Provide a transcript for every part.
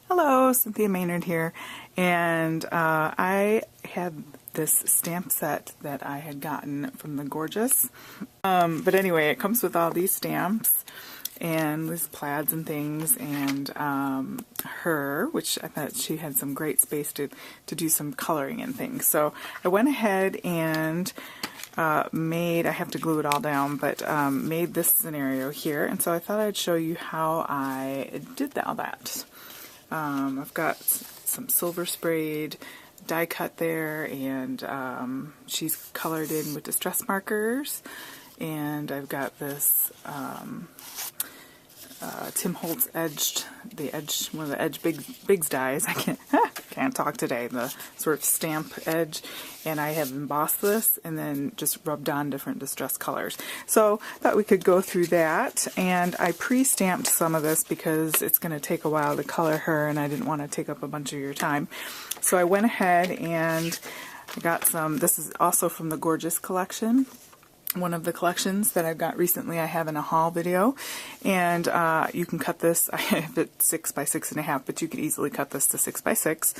Hello, Cynthia Maynard here, and I had this stamp set that I had gotten from the Gorjuss. But anyway, it comes with all these stamps and these plaids and things, and her, which I thought she had some great space to do some coloring and things. So I went ahead and made, I have to glue it all down, but made this scenario here, and so I thought I'd show you how I did all that. I've got some silver sprayed die cut there, and she's colored in with distress markers, and I've got this Tim Holtz one of the edge bigs dies. I can't talk today. The sort of stamp edge, and I have embossed this and then just rubbed on different distress colors. So I thought we could go through that, and I pre-stamped some of this because it's going to take a while to color her, and I didn't want to take up a bunch of your time. So I went ahead and I got some. This is also from the Gorjuss collection. One of the collections that I've got recently. I have in a haul video, and you can cut this. I have it 6 by 6.5, but you could easily cut this to 6 by 6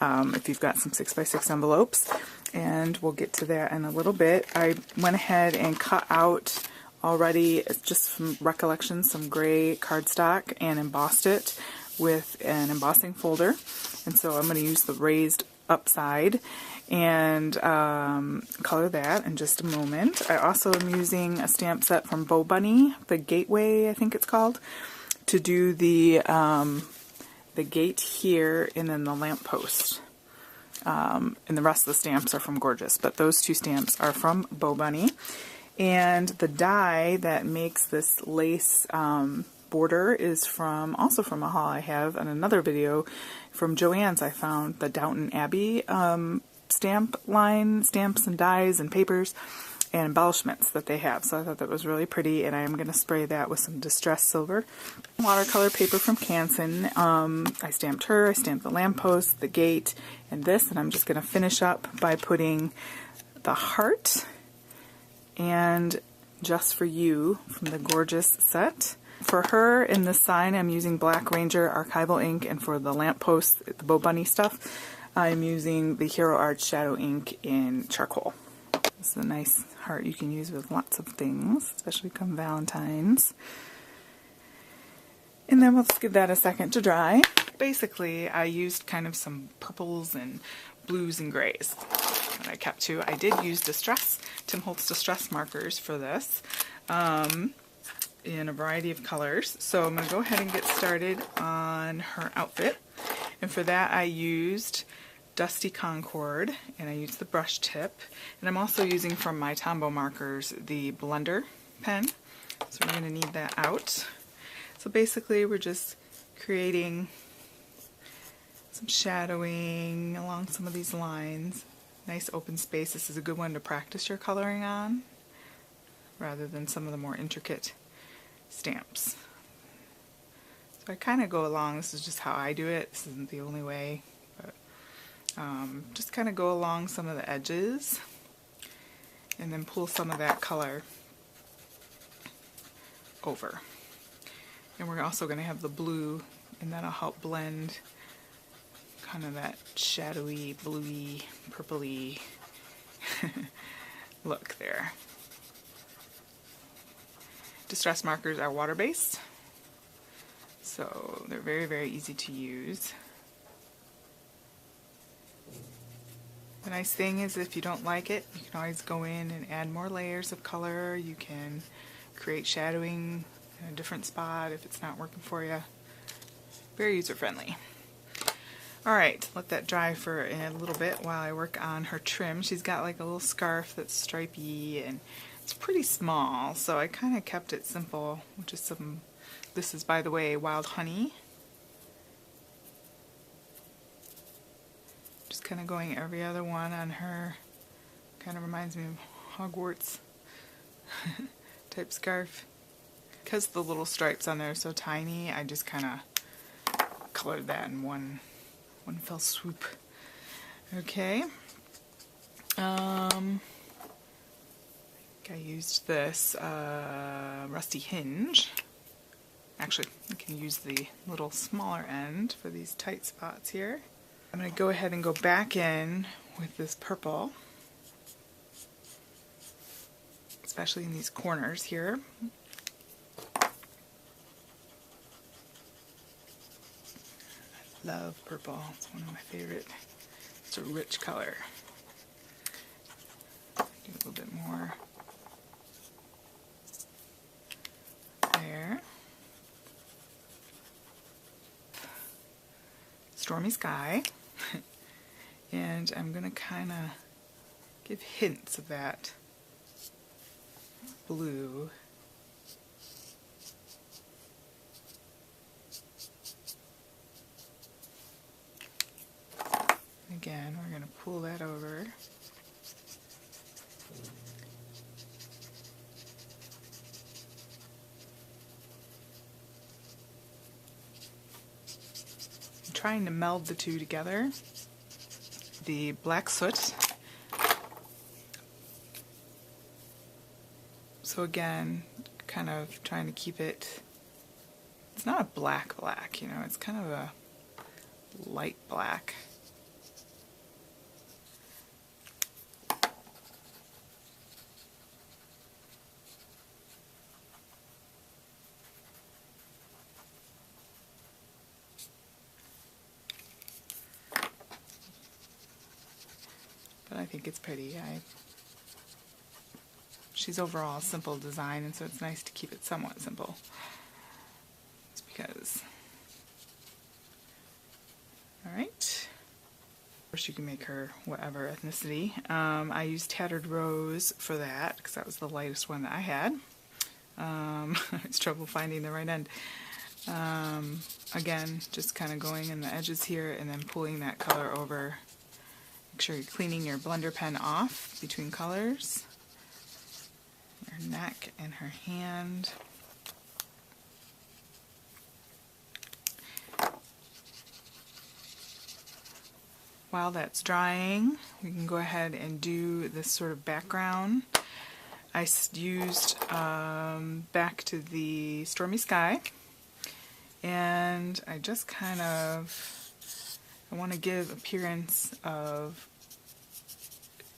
if you've got some 6 by 6 envelopes, and we'll get to that in a little bit. I went ahead and cut out already, just from recollection, some gray cardstock and embossed it with an embossing folder, and so I'm going to use the raised upside and color that in just a moment. I also am using a stamp set from Bo Bunny, the Gateway, I think it's called, to do the gate here and then the lamppost. And the rest of the stamps are from Gorjuss, but those two stamps are from Bo Bunny. And the die that makes this lace border is also from a haul I have in another video from Joann's. I found the Downton Abbey stamp line, stamps and dies and papers and embellishments that they have. So I thought that was really pretty, and I am going to spray that with some distressed silver. Watercolor paper from Canson. I stamped her, I stamped the lamppost, the gate, and this, and I'm just going to finish up by putting the heart and Just For You from the Gorjuss set. For her in the sign, I'm using Black Ranger archival ink, and for the lamppost, the Bo Bunny stuff, I'm using the Hero Art Shadow ink in charcoal. This is a nice heart you can use with lots of things, especially come Valentine's. And then we'll just give that a second to dry. Basically, I used kind of some purples and blues and grays that I kept to. I did use Tim Holtz distress markers for this. In a variety of colors. So I'm going to go ahead and get started on her outfit. And for that I used Dusty Concord, and I used the brush tip. And I'm also using from my Tombow markers the blender pen. So we're going to need that out. So basically we're just creating some shadowing along some of these lines. Nice open space. This is a good one to practice your coloring on, rather than some of the more intricate stamps. So I kind of go along, this is just how I do it, this isn't the only way, but just kind of go along some of the edges and then pull some of that color over. And we're also going to have the blue, and that'll help blend kind of that shadowy, bluey, purpley look there. Distress markers are water-based, so they're very, very easy to use. The nice thing is, if you don't like it, you can always go in and add more layers of color. You can create shadowing in a different spot if it's not working for you. Very user-friendly. Alright, let that dry for a little bit while I work on her trim. She's got like a little scarf that's stripy, and it's pretty small, so I kind of kept it simple, which is some, this is, by the way, wild honey. Just kind of going every other one on her. Kind of reminds me of Hogwarts type scarf. Because the little stripes on there are so tiny, I just kind of colored that in one fell swoop. Okay. I used this Rusty Hinge Actually, I can use the little smaller end for these tight spots here. I'm going to go ahead and go back in with this purple, especially in these corners here. I love purple. It's one of my favorite. It's a rich color. Do a little bit more there. Stormy sky. And I'm going to kind of give hints of that blue. Again, we're going to pull that over. I'm trying to meld the two together. The black soot. So again, kind of trying to keep it, it's not a black, you know, it's kind of a light black. But I think it's pretty. She's overall a simple design, and so it's nice to keep it somewhat simple. It's because... Alright. Of course you can make her whatever ethnicity. I used Tattered Rose for that, because that was the lightest one that I had. I was trouble finding the right end. Again, just kind of going in the edges here, and then pulling that color over. Make sure you're cleaning your blender pen off between colors. Her neck and her hand. While that's drying, we can go ahead and do this sort of background. I used back to the Stormy Sky, and I just kind of, I want to give appearance of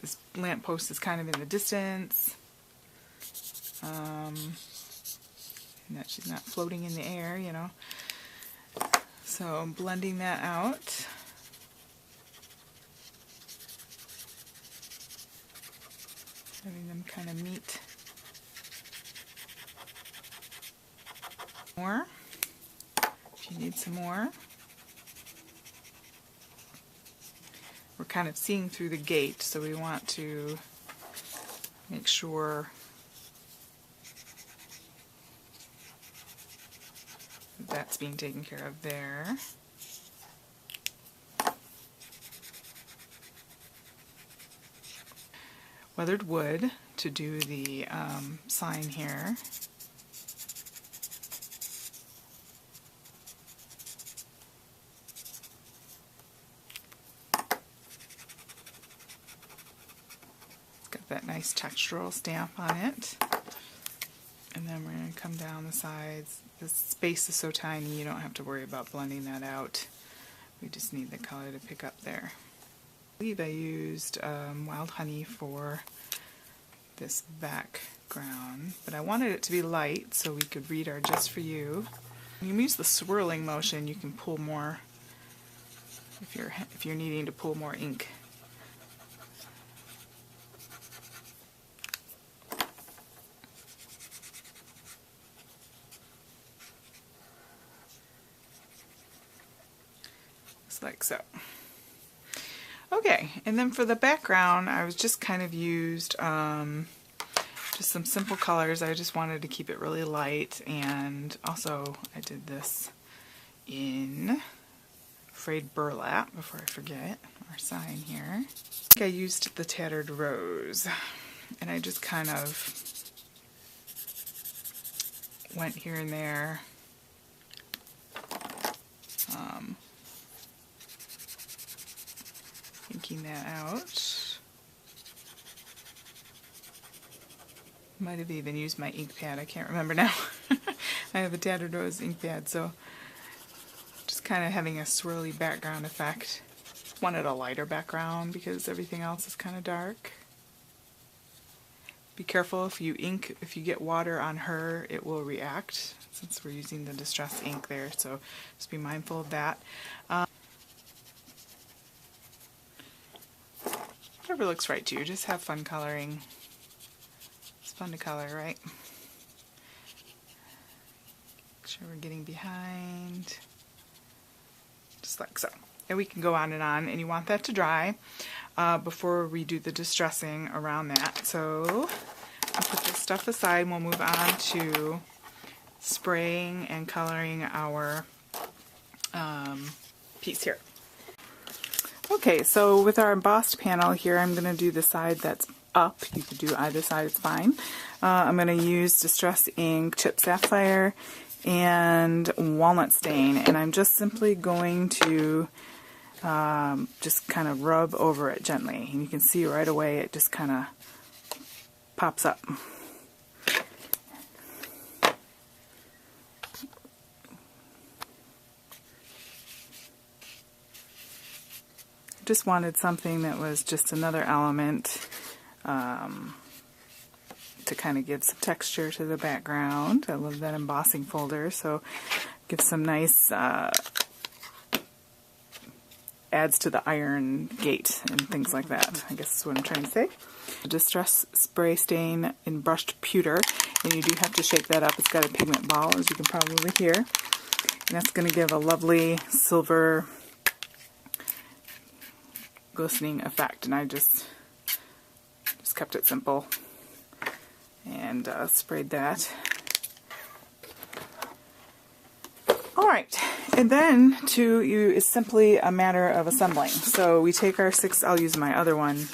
this lamppost is kind of in the distance, and that she's not floating in the air, you know. So I'm blending that out. Having them kind of meet more, if you need some more. We're kind of seeing through the gate, so we want to make sure that's being taken care of there. Weathered wood to do the sign here. It's got that nice textural stamp on it. And then we're going to come down the sides. The space is so tiny you don't have to worry about blending that out. We just need the color to pick up there. I believe I used Wild Honey for this background, but I wanted it to be light so we could read our Just For You. When you use the swirling motion, you can pull more if you're needing to pull more ink. Just like so. Okay, and then for the background, I was just kind of used just some simple colors. I just wanted to keep it really light, and also I did this in frayed burlap, before I forget, our sign here. I think I used the Tattered Rose, and I just kind of went here and there. Inking that out. Might have even used my ink pad, I can't remember now. I have a tattered rose ink pad, so just kind of having a swirly background effect. Wanted a lighter background because everything else is kind of dark. Be careful if you get water on her, it will react, since we're using the distress ink there, so just be mindful of that. Whatever looks right to you, just have fun coloring. It's fun to color, right? Make sure we're getting behind, just like so. And we can go on, and you want that to dry before we do the distressing around that. So I'll put this stuff aside and we'll move on to spraying and coloring our piece here. Okay, so with our embossed panel here, I'm going to do the side that's up. You could do either side, it's fine. I'm going to use Distress Ink, Chip Sapphire, and Walnut Stain, and I'm just simply going to just kind of rub over it gently, and you can see right away it just kind of pops up. Just wanted something that was just another element to kind of give some texture to the background. I love that embossing folder, so give some nice adds to the iron gate and things like that, I guess is what I'm trying to say. Distress spray stain in brushed pewter, and you do have to shake that up. It's got a pigment ball, as you can probably hear, and that's going to give a lovely silver glistening effect, and I just kept it simple and sprayed that. Alright, and then is simply a matter of assembling. So we take our I'll use my other one.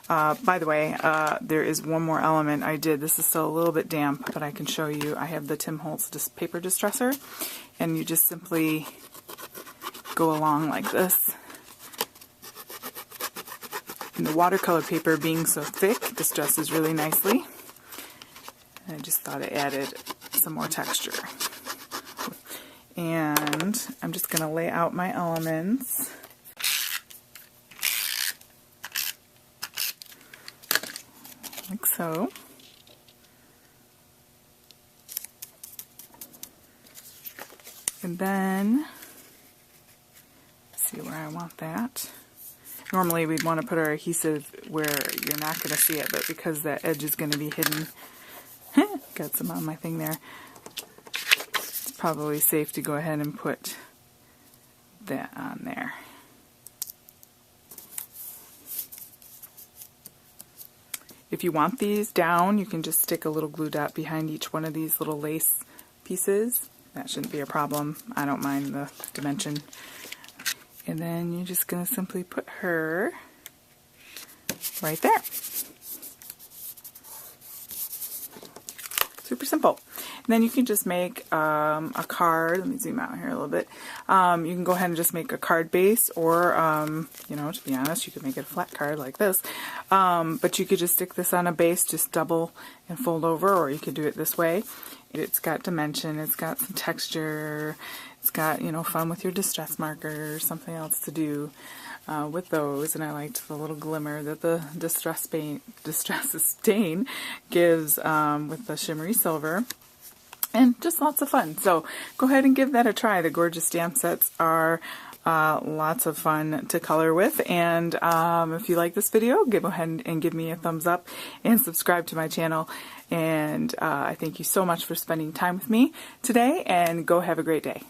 By the way, there is one more element I did. This is still a little bit damp, but I can show you. I have the Tim Holtz paper distresser, and you just simply go along like this. And the watercolor paper being so thick distresses really nicely. And I just thought it added some more texture. And I'm just going to lay out my elements. Like so. And then, see where I want that. Normally we'd want to put our adhesive where you're not going to see it, but because that edge is going to be hidden, got some on my thing there, it's probably safe to go ahead and put that on there. If you want these down, you can just stick a little glue dot behind each one of these little lace pieces. That shouldn't be a problem. I don't mind the dimension. And then you're just going to simply put her right there. Super simple. And then you can just make a card. Let me zoom out here a little bit. You can go ahead and just make a card base, or, you know, to be honest, you could make it a flat card like this. But you could just stick this on a base, just double and fold over, or you could do it this way. It's got dimension, it's got some texture, it's got, you know, fun with your distress markers, something else to do with those. And I liked the little glimmer that the distress stain gives with the shimmery silver. And just lots of fun. So go ahead and give that a try. The Gorjuss stamp sets are lots of fun to color with. And if you like this video, go ahead and give me a thumbs up and subscribe to my channel. And I thank you so much for spending time with me today, and go have a great day.